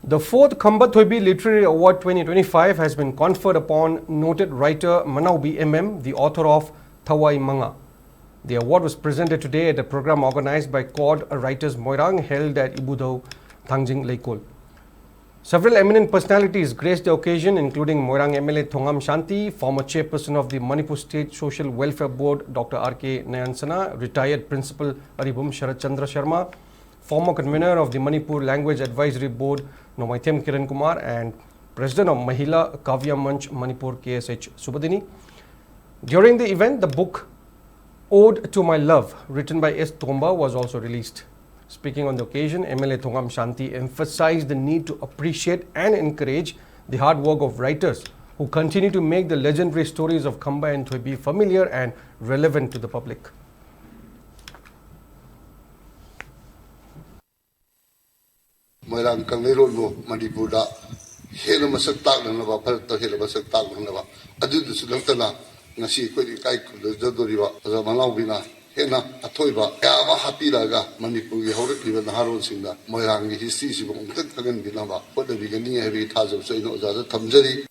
The fourth Khamba Thoibi Literary Award 2025 has been conferred upon noted writer Manaobi MM, the author of Thoibi. The award was presented today at a program organized by Chord Writers Moirang held at Ibudau, Thangjing Leikol. Several eminent personalities graced the occasion, including Moirang MLA Thongam Shanti, former chairperson of the Manipur State Social Welfare Board Dr. R.K. Nayansana, retired Principal Aribum Sharat Chandra Sharma, former convener of the Manipur Language Advisory Board Nomaithem Kiran Kumar, and President of Mahila Kavya Manch Manipur KSH Subadini. During the event, the book Ode to My Love, written by S. Khamba, was also released. Speaking on the occasion, MLA Thongam Shanti emphasized the need to appreciate and encourage the hard work of writers who continue to make the legendary stories of Khamba and Thoibi familiar and relevant to the public. Moirang Kanglero no Manipur da hela masak tak na ba phal to hela masak tak na ba adu du sulang tana ngasi ko di kai ku do do ri ba za Manaobi na hena athoi ba ya ba happy la ga Manipur gi haurik li ba na haron sing da Moirang gi history si bong tek tagan bi na ba ko da bi ga ni he bi tha zo so ino za thamjari